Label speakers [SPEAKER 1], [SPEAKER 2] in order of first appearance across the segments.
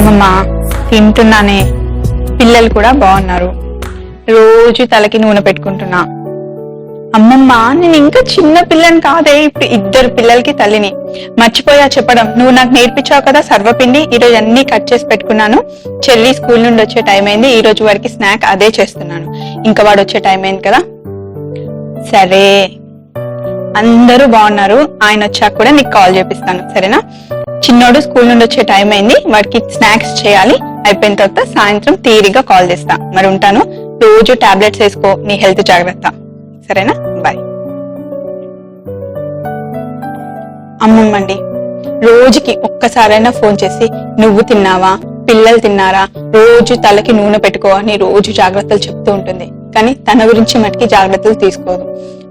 [SPEAKER 1] అమ్మమ్మ తింటున్నానే, పిల్లలు కూడా బాగున్నారు, రోజు తలకి నూనె పెట్టుకుంటున్నా. అమ్మమ్మ నేను ఇంకా చిన్న పిల్లని కాదే, ఇప్పుడు 2 పిల్లలకి తల్లిని. మర్చిపోయా చెప్పడం, నువ్వు నాకు నేర్పించావు కదా సర్వపిండి. ఈరోజు అన్ని కట్ చేసి పెట్టుకున్నాను. చెల్లి స్కూల్ నుండి వచ్చే టైం అయింది, ఈ రోజు వరకు స్నాక్ అదే చేస్తున్నాను. ఇంకా వాడు వచ్చే టైం అయింది కదా. సరే అందరూ బాగున్నారు, ఆయన వచ్చాక కూడా నీకు కాల్ చేపిస్తాను సరేనా. చిన్నోడు స్కూల్ నుండి వచ్చే టైం అయింది, వాడికి స్నాక్స్ చేయాలి. అయిపోయిన తర్వాత సాయంత్రం తీరిగా కాల్ చేస్తా. మరి ఉంటాను. రోజు టాబ్లెట్స్ వేసుకో, నీ హెల్త్ జాగ్రత్త సరేనా. బాయ్. అమ్మమ్మండి రోజుకి ఒక్కసారైనా ఫోన్ చేసి నువ్వు తిన్నావా, పిల్లలు తిన్నారా, రోజు తలకి నూనె పెట్టుకో అని రోజు జాగ్రత్తలు చెప్తూ ఉంటుంది. కానీ తన గురించి మటుకి జాగ్రత్తలు తీసుకోదు.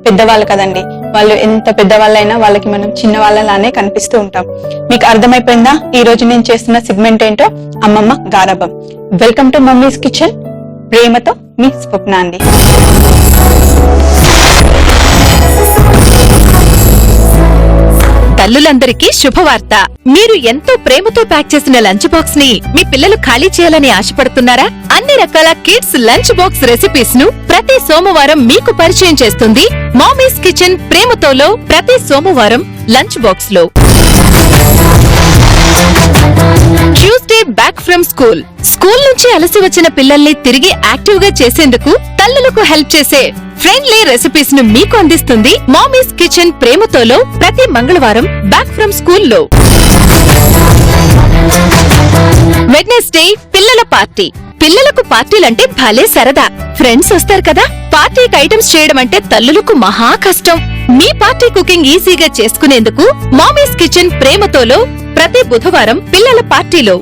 [SPEAKER 1] పెద్దవాళ్ళు కదండి, వాళ్ళు ఎంత పెద్దవాళ్ళైనా వాళ్ళకి మనం చిన్న వాళ్ళలానే కనిపిస్తూ ఉంటాం. మీకు అర్థమైపోయిందా ఈ రోజు నేను చేస్తున్న సెగ్మెంట్ ఏంటో? అమ్మమ్మ గారాబం. Welcome to mummies kitchen. ప్రేమతో మీ స్వప్న అండి.
[SPEAKER 2] తల్లులందరికీ శుభవార్త. మీరు ఎంతో ప్రేమతో ప్యాక్ చేసిన లంచ్ బాక్స్ ని మీ పిల్లలు ఖాళీ చేయాలని ఆశపడుతున్నారా? అన్ని రకాల కిడ్స్ లంచ్ బాక్స్ రెసిపీస్ ను ప్రతి సోమవారం మీకు పరిచయం చేస్తుంది మామీస్ కిచెన్ ప్రేమతోలో. ప్రతి సోమవారం లంచ్ బాక్స్ లో ట్యూస్డే బ్యాక్ ఫ్రమ్ స్కూల్ నుంచి అలసి వచ్చిన పిల్లల్ని తిరిగి యాక్టివ్ గా చేసేందుకు తల్లులకు హెల్ప్ చేసే ఫ్రెండ్లీ రెసిపీస్ ను మీకు అందిస్తుంది మామీస్ కిచెన్ ప్రేమతోలో. ప్రతి మంగళవారం బ్యాక్ ఫ్రమ్ స్కూల్లో. వెడ్నెస్డే పిల్లల పార్టీ. పిల్లలకు పార్టీలంటే భలే సరదా. ఫ్రెండ్స్ వస్తారు కదా, పార్టీకి ఐటమ్స్ చేయడం అంటే తల్లులకు మహా కష్టం. మీ పార్టీ కుకింగ్ ఈజీగా చేసుకునేందుకు మామీస్ కిచెన్ ప్రేమతోలో ప్రతి బుధవారం పిల్లల పార్టీలో.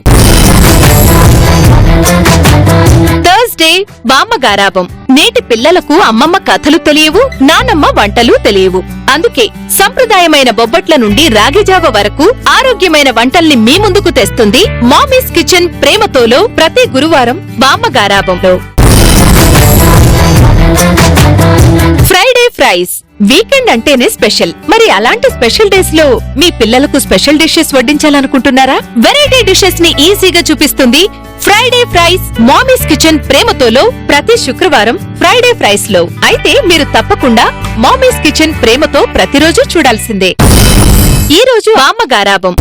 [SPEAKER 2] థర్స్డే బామ్మ గారాబం. నేటి పిల్లలకు అమ్మమ్మ కథలు తెలియవు, నానమ్మ వంటలు తెలియవు. అందుకే సంప్రదాయమైన బొబ్బట్ల నుండి రాగిజావ వరకు ఆరోగ్యమైన వంటల్ని మీ ముందుకు తెస్తుంది మామీస్ కిచెన్ ప్రేమతోలో. ప్రతి గురువారం బామ్మ గారాబంలో. Friday fries. వీకెండ్ అంటేనే స్పెషల్. మరి అలాంటి స్పెషల్ డేస్ లో మీ పిల్లలకు స్పెషల్ డిషెస్ వడ్డించాలనుకుంటున్నారా? వెరైటీ డిషెస్ ని ఈజీగా చూపిస్తుంది ఫ్రైడే ఫ్రైస్ మామీస్ కిచెన్ ప్రేమతోలో. ప్రతి శుక్రవారం ఫ్రైడే ఫ్రైస్ లో. అయితే మీరు తప్పకుండా మామీస్ కిచెన్ ప్రేమతో ప్రతిరోజు చూడాల్సిందే. ఈ రోజు బామ్మ గారాబం.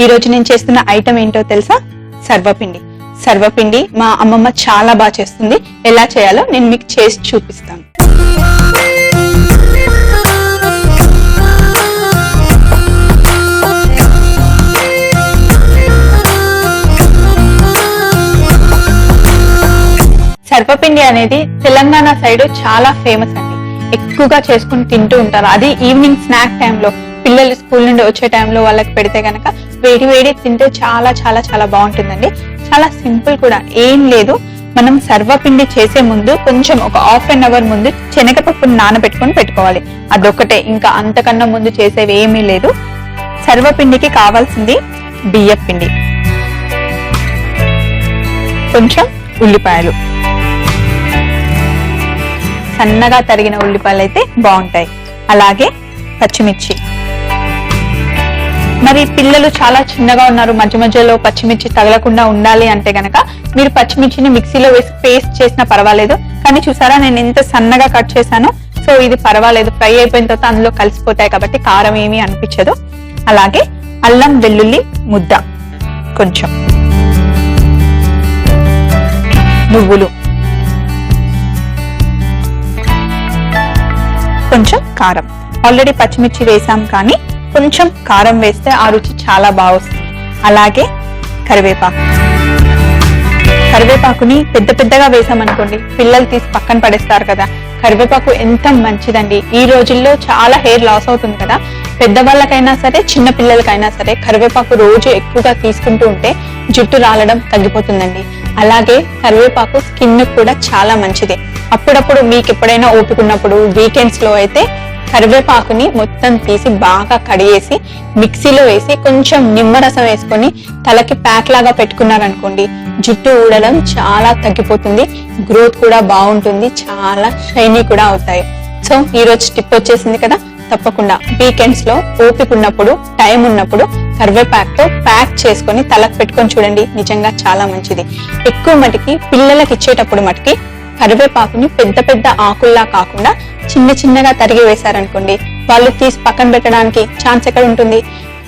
[SPEAKER 1] ఈ రోజు నేను చేస్తున్న ఐటమ్ ఏంటో తెలుసా? సర్వపిండి. సర్వపిండి మా అమ్మమ్మ చాలా బాగా చేస్తుంది. ఎలా చేయాలో నేను మీకు చేసి చూపిస్తాను. సర్వపిండి అనేది తెలంగాణ సైడ్ చాలా ఫేమస్ అండి. ఎక్కువగా చేసుకుని తింటూ ఉంటారు. అది ఈవినింగ్ స్నాక్ టైంలో పిల్లలు స్కూల్ నుండి వచ్చే టైంలో వాళ్ళకి పెడితే గనక వేడి వేడి తింటే చాలా చాలా చాలా బాగుంటుందండి. చాలా సింపుల్ కూడా, ఏం లేదు. మనం సర్వపిండి చేసే ముందు కొంచెం ఒక ½ an hour ముందు శనగపప్పును నానబెట్టుకొని పెట్టుకోవాలి. అదొక్కటే, ఇంకా అంతకన్నా ముందు చేసేవి ఏమీ లేదు. సర్వపిండికి కావాల్సింది బియ్యపిండి, కొంచెం ఉల్లిపాయలు, సన్నగా తరిగిన ఉల్లిపాయలు అయితే బాగుంటాయి, అలాగే పచ్చిమిర్చి. మరి పిల్లలు చాలా చిన్నగా ఉన్నారు, మధ్య మధ్యలో పచ్చిమిర్చి తగలకుండా ఉండాలి అంటే గనక మీరు పచ్చిమిర్చిని మిక్సీలో వేసి పేస్ట్ చేసినా పర్వాలేదు. కానీ చూసారా నేను ఎంత సన్నగా కట్ చేశాను. సో ఇది పర్వాలేదు, ఫ్రై అయిపోయిన తర్వాత అందులో కలిసిపోతాయి కాబట్టి కారం ఏమీ అనిపించదు. అలాగే అల్లం వెల్లుల్లి ముద్ద, కొంచెం నువ్వులు, కొంచెం కారం. ఆల్రెడీ పచ్చిమిర్చి వేసాం కానీ కొంచెం కారం వేస్తే ఆ రుచి చాలా బాగా వస్తుంది. అలాగే కరివేపాకు. కరివేపాకుని పెద్ద పెద్దగా వేసామనుకోండి పిల్లలు తీసి పక్కన పడేస్తారు కదా. కరివేపాకు ఎంత మంచిదండి. ఈ రోజుల్లో చాలా హెయిర్ లాస్ అవుతుంది కదా. పెద్దవాళ్ళకైనా సరే చిన్న పిల్లలకైనా సరే కరివేపాకు రోజు ఎక్కువగా తీసుకుంటూ ఉంటే జుట్టు రాలడం తగ్గిపోతుందండి. అలాగే కరివేపాకు స్కిన్ కూడా చాలా మంచిది. అప్పుడప్పుడు మీకు ఎప్పుడైనా ఓపికన్నప్పుడు వీకెండ్స్ లో అయితే కరివేపాకుని మొత్తం తీసి బాగా కడిగేసి మిక్సీలో వేసి కొంచెం నిమ్మరసం వేసుకొని తలకి ప్యాక్ లాగా పెట్టుకున్నారనుకోండి, జుట్టు ఊడడం చాలా తగ్గిపోతుంది, గ్రోత్ కూడా బాగుంటుంది, చాలా షైనీ కూడా అవుతాయి. సో ఈ రోజు టిప్ వచ్చేసింది కదా. తప్పకుండా వీకెండ్స్ లో ఓపిక ఉన్నప్పుడు, టైం ఉన్నప్పుడు కరివేపాకుతో ప్యాక్ చేసుకొని తలకు పెట్టుకొని చూడండి, నిజంగా చాలా మంచిది. ఎక్కువ మటుకి పిల్లలకి ఇచ్చేటప్పుడు మటుకి కరివేపాకుని పెద్ద పెద్ద ఆకుల్లా కాకుండా చిన్న చిన్నగా తరిగి వేశారనుకోండి, వాళ్ళు తీసి పక్కన పెట్టడానికి ఛాన్స్ ఎక్కడ ఉంటుంది.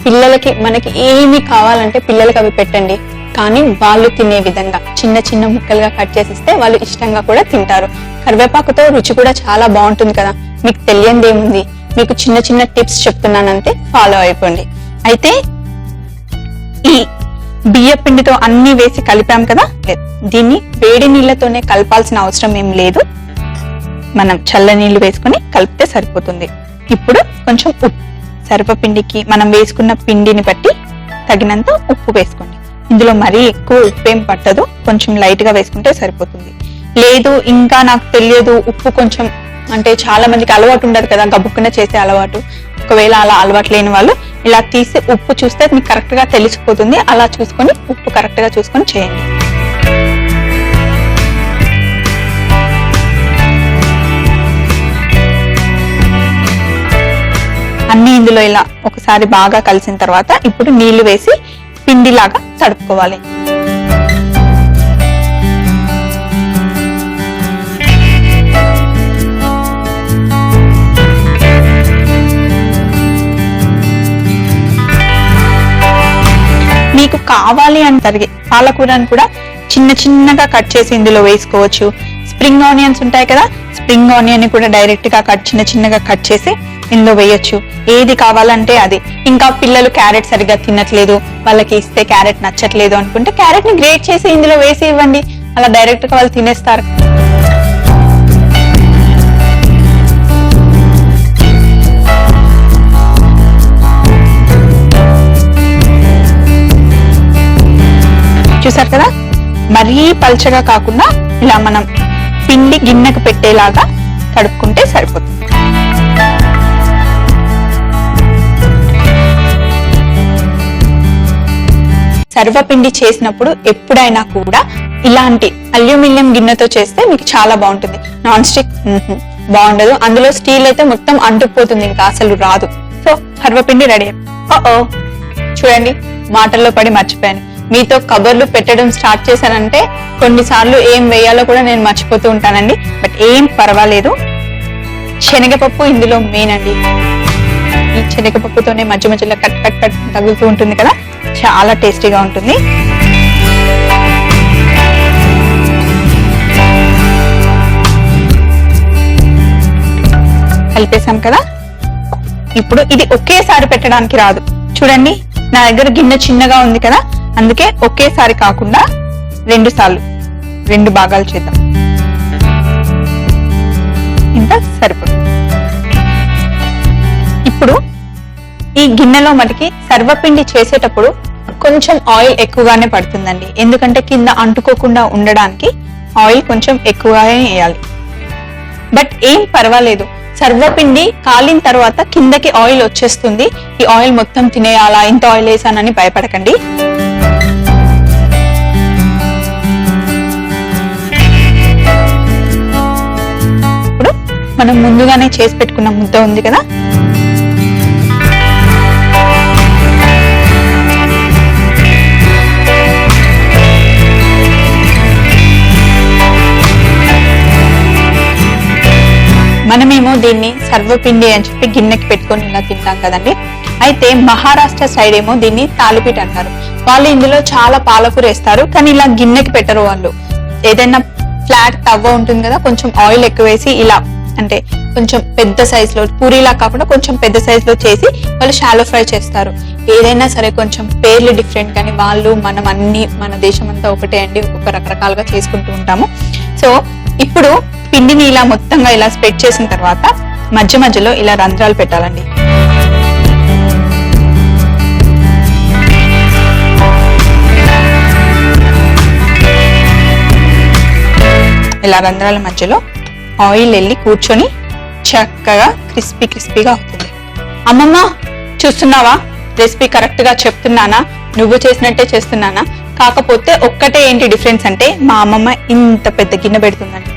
[SPEAKER 1] పిల్లలకి మనకి ఏమి కావాలంటే పిల్లలకి అవి పెట్టండి, కానీ వాళ్ళు తినే విధంగా చిన్న చిన్న ముక్కలుగా కట్ చేసిస్తే వాళ్ళు ఇష్టంగా కూడా తింటారు. కరివేపాకుతో రుచి కూడా చాలా బాగుంటుంది కదా. మీకు తెలియందేముంది, మీకు చిన్న చిన్న టిప్స్ చెప్తున్నానంతే, ఫాలో అయిపోండి. అయితే ఈ బియ్య పిండితో అన్ని వేసి కలిపాం కదా, దీన్ని వేడి నీళ్లతోనే కలపాల్సిన అవసరం ఏం లేదు. మనం చల్ల నీళ్లు వేసుకొని కలిపితే సరిపోతుంది. ఇప్పుడు కొంచెం ఉప్పు, సర్వపిండికి మనం వేసుకున్న పిండిని బట్టి తగినంత ఉప్పు వేసుకోండి. ఇందులో మరీ ఎక్కువ ఉప్పు ఏం పట్టదు, కొంచెం లైట్ గా వేసుకుంటే సరిపోతుంది. లేదు ఇంకా నాకు తెలియదు ఉప్పు కొంచెం అంటే చాలా మందికి అలవాటు ఉండదు కదా, గబుక్కున చేసే అలవాటు, ఒకవేళ అలా అలవాటు లేని వాళ్ళు ఇలా తీసి ఉప్పు చూస్తే మీకు కరెక్ట్ గా తెలిసిపోతుంది. అలా చూసుకొని ఉప్పు కరెక్ట్ గా చూసుకొని చేయండి. అన్ని ఇందులో ఇలా ఒకసారి బాగా కలిసిన తర్వాత ఇప్పుడు నీళ్లు వేసి పిండిలాగా తడుపుకోవాలి. మీకు కావాలి అని తరిగి పాలకూరని కూడా చిన్న చిన్నగా కట్ చేసి ఇందులో వేసుకోవచ్చు. స్ప్రింగ్ ఆనియన్స్ ఉంటాయి కదా, స్ప్రింగ్ ఆనియన్ ని కూడా డైరెక్ట్ గా చిన్న చిన్నగా కట్ చేసి ఇందులో వేయొచ్చు. ఏది కావాలంటే అది. ఇంకా పిల్లలు క్యారెట్ సరిగ్గా తినట్లేదు, వాళ్ళకి ఇస్తే క్యారెట్ నచ్చట్లేదు అనుకుంటే క్యారెట్ ని గ్రేట్ చేసి ఇందులో వేసి ఇవ్వండి, అలా డైరెక్ట్ గా వాళ్ళు తినేస్తారు. చూసారు కదా, మరీ పల్చగా కాకుండా ఇలా మనం పిండి గిన్నెకు పెట్టేలాగా తడుపుకుంటే సరిపోతుంది. సర్వపిండి చేసినప్పుడు ఎప్పుడైనా కూడా ఇలాంటి అల్యూమినియం గిన్నెతో చేస్తే మీకు చాలా బాగుంటుంది. నాన్ స్టిక్ బాగుండదు, అందులో స్టీల్ అయితే మొత్తం అంటుకుపోతుంది, ఇంకా అసలు రాదు. సో సర్వపిండి రెడీ. చూడండి, మాటల్లో పడి మర్చిపోయాను. మీతో కబర్లు పెట్టడం స్టార్ట్ చేశానంటే కొన్నిసార్లు ఏం వేయాలో కూడా నేను మర్చిపోతూ ఉంటానండి. బట్ ఏం పర్వాలేదు, శనగపప్పు ఇందులో మెయిన్ అండి. ఈ శనగపప్పుతోనే మధ్య మధ్యలో కట్ కట్ కట్ తగులుతూ ఉంటుంది కదా, చాలా టేస్టీగా ఉంటుంది. కలిపేసాం కదా. ఇప్పుడు ఇది ఒకేసారి పెట్టడానికి రాదు. చూడండి, నా దగ్గర గిన్నె చిన్నగా ఉంది కదా, అందుకే ఒకేసారి కాకుండా 2 సార్లు 2 భాగాలు చేద్దాం. ఇంత సరిపోతుంది. ఇప్పుడు ఈ గిన్నెలో మనకి సర్వపిండి చేసేటప్పుడు కొంచెం ఆయిల్ ఎక్కువగానే పడుతుందండి, ఎందుకంటే కింద అంటుకోకుండా ఉండడానికి ఆయిల్ కొంచెం ఎక్కువగానే వేయాలి. బట్ ఏం పర్వాలేదు, సర్వపిండి కాలిన తర్వాత కిందకి ఆయిల్ వచ్చేస్తుంది. ఈ ఆయిల్ మొత్తం తినేయాలా, ఇంత ఆయిల్ వేసానని భయపడకండి. ఇప్పుడు మనం ముందుగానే చేసి పెట్టుకున్న ముద్ద ఉంది కదా, మనమేమో దీన్ని సర్వపిండి అని చెప్పి గిన్నెకి పెట్టుకొని ఇలా తింటాం కదండి. అయితే మహారాష్ట్ర సైడ్ ఏమో దీన్ని తాలిపీట అంటారు. వాళ్ళు ఇందులో చాలా పాలకూర వేస్తారు, కానీ ఇలా గిన్నెకి పెట్టరు. వాళ్ళు ఏదైనా ఫ్లాట్ తవ్వ ఉంటుంది కదా, కొంచెం ఆయిల్ ఎక్కువ వేసి ఇలా అంటే కొంచెం పెద్ద సైజ్ లో, పూరీలా కాకుండా కొంచెం పెద్ద సైజ్ లో చేసి వాళ్ళు షాలో ఫ్రై చేస్తారు. ఏదైనా సరే కొంచెం పేర్లు డిఫరెంట్, కానీ వాళ్ళు మనం అన్ని మన దేశం అంతా ఒకటే అండి, ఒక్కొక్క రకరకాలుగా చేసుకుంటూ ఉంటాము. సో ఇప్పుడు పిండిని ఇలా మొత్తంగా ఇలా స్ప్రెడ్ చేసిన తర్వాత మధ్య మధ్యలో ఇలా రంధ్రాలు పెట్టాలండి. ఇలా రంధ్రాల మధ్యలో ఆయిల్ వెళ్ళి కూర్చొని చక్కగా క్రిస్పీగా అవుతుంది. అమ్మమ్మ చూస్తున్నావా, రెసిపీ కరెక్ట్ గా చెప్తున్నానా, నువ్వు చేసినట్టే చేస్తున్నానా? కాకపోతే ఒక్కటే ఏంటి డిఫరెన్స్ అంటే, మా అమ్మమ్మ ఇంత పెద్ద గిన్నె పెడుతుందండి.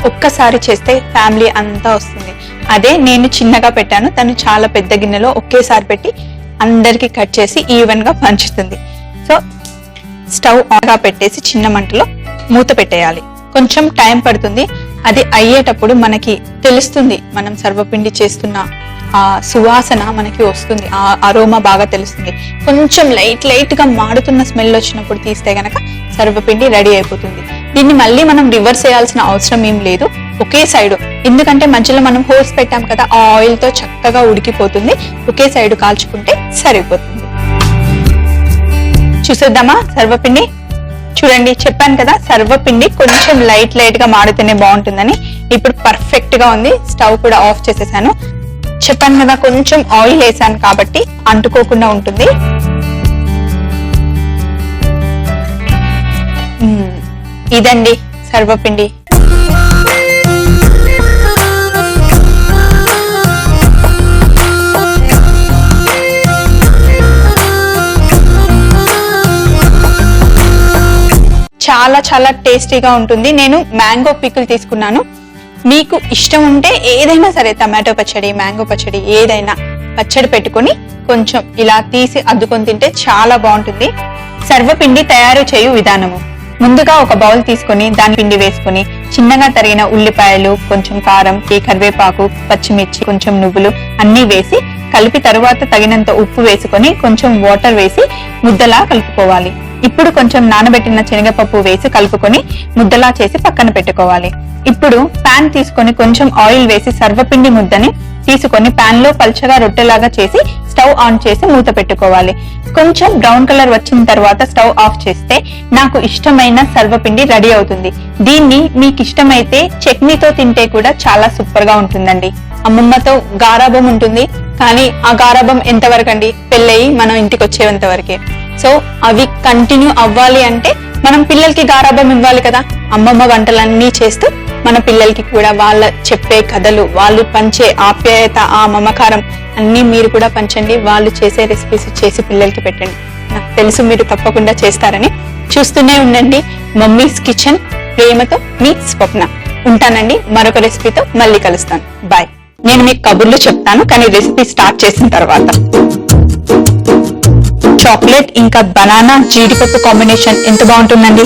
[SPEAKER 1] ఒక్కసారి చేస్తే ఫ్యామిలీ అంతా వస్తుంది. అదే నేను చిన్నగా పెట్టాను, తను చాలా పెద్ద గిన్నెలో ఒకేసారి పెట్టి అందరికి కట్ చేసి ఈవెన్ గా పంచుతుంది. సో స్టవ్ ఆన్ గా పెట్టేసి చిన్న మంటలో మూత పెట్టేయాలి. కొంచెం టైం పడుతుంది. అది అయ్యేటప్పుడు మనకి తెలుస్తుంది, మనం సర్వపిండి చేస్తున్న ఆ సువాసన మనకి వస్తుంది, ఆ అరోమా బాగా తెలుస్తుంది. కొంచెం లైట్ గా మాడుతున్న స్మెల్ వచ్చినప్పుడు తీస్తే గనక సర్వపిండి రెడీ అయిపోతుంది. దీన్ని మళ్ళీ మనం రివర్స్ చేయాల్సిన అవసరం ఏం లేదు, ఒకే సైడ్, ఎందుకంటే మధ్యలో మనం హోల్స్ పెట్టాం కదా, ఆ ఆయిల్ తో చక్కగా ఉడికిపోతుంది. ఒకే సైడ్ కాల్చుకుంటే సరిపోతుంది. చూసేద్దామా సర్వపిండి? చూడండి, చెప్పాను కదా సర్వపిండి కొంచెం లైట్ గా మాడితేనే బాగుంటుందని. ఇప్పుడు పర్ఫెక్ట్ గా ఉంది. స్టవ్ కూడా ఆఫ్ చేసేసాను. చెప్పాను కదా కొంచెం ఆయిల్ వేసాను కాబట్టి అంటుకోకుండా ఉంటుంది. ఇదండి సర్వపిండి. చాలా టేస్టీగా ఉంటుంది. నేను మ్యాంగో పికిల్ తీసుకున్నాను. మీకు ఇష్టం ఉంటే ఏదైనా సరే, టమాటో పచ్చడి, మ్యాంగో పచ్చడి, ఏదైనా పచ్చడి పెట్టుకొని కొంచెం ఇలా తీసి అద్దుకొని తింటే చాలా బాగుంటుంది. సర్వపిండి తయారు చేయు విధానము: ముందుగా ఒక బౌల్ తీసుకొని దాని పిండి వేసుకొని చిన్నగా తరిగిన ఉల్లిపాయలు, కొంచెం కారం, కరివేపాకు, పచ్చిమిర్చి, కొంచెం నువ్వులు అన్ని వేసి కలిపి తరువాత తగినంత ఉప్పు వేసుకొని కొంచెం వాటర్ వేసి ముద్దలా కలుపుకోవాలి. ఇప్పుడు కొంచెం నానబెట్టిన శనగపప్పు వేసి కలుపుకొని ముద్దలా చేసి పక్కన పెట్టుకోవాలి. ఇప్పుడు పాన్ తీసుకొని కొంచెం ఆయిల్ వేసి సర్వపిండి ముద్దని తీసుకొని పాన్ లో పల్చగా రొట్టెలాగా చేసి స్టవ్ ఆన్ చేసి మూత పెట్టుకోవాలి. కొంచెం బ్రౌన్ కలర్ వచ్చిన తర్వాత స్టవ్ ఆఫ్ చేస్తే నాకు ఇష్టమైన సర్వపిండి రెడీ అవుతుంది. దీన్ని మీకు ఇష్టమైతే చట్నీతో తింటే కూడా చాలా సూపర్ గా ఉంటుందండి. అమ్మమ్మతో గారాబం ఉంటుంది, కానీ ఆ గారాబం ఎంతవరకు అండి? పెళ్ళయి మనం ఇంటికి వచ్చేంత వరకే. సో అవి కంటిన్యూ అవ్వాలి అంటే మనం పిల్లలకి గారాబం ఇవ్వాలి కదా. అమ్మమ్మ వంటలన్నీ చేస్తూ మన పిల్లలకి కూడా వాళ్ళ చెప్పే కథలు, వాళ్ళు పంచే ఆప్యాయత, ఆ మమకారం అన్ని మీరు కూడా పంచండి. వాళ్ళు చేసే రెసిపీస్ చేసి పిల్లలకి పెట్టండి. నాకు తెలుసు మీరు తప్పకుండా చేస్తారని. చూస్తూనే ఉండండి మమ్మీస్ కిచెన్. ప్రేమతో మీ స్వప్న. ఉంటానండి, మరొక రెసిపీతో మళ్ళీ కలుస్తాను. బాయ్. నేను మీకు కబుర్లు చెప్తాను, కానీ రెసిపీ స్టార్ట్ చేసిన తర్వాత. చాక్లెట్ ఇంకా బనానా జీడిపప్పు కాంబినేషన్ ఎంత బాగుంటుందండి.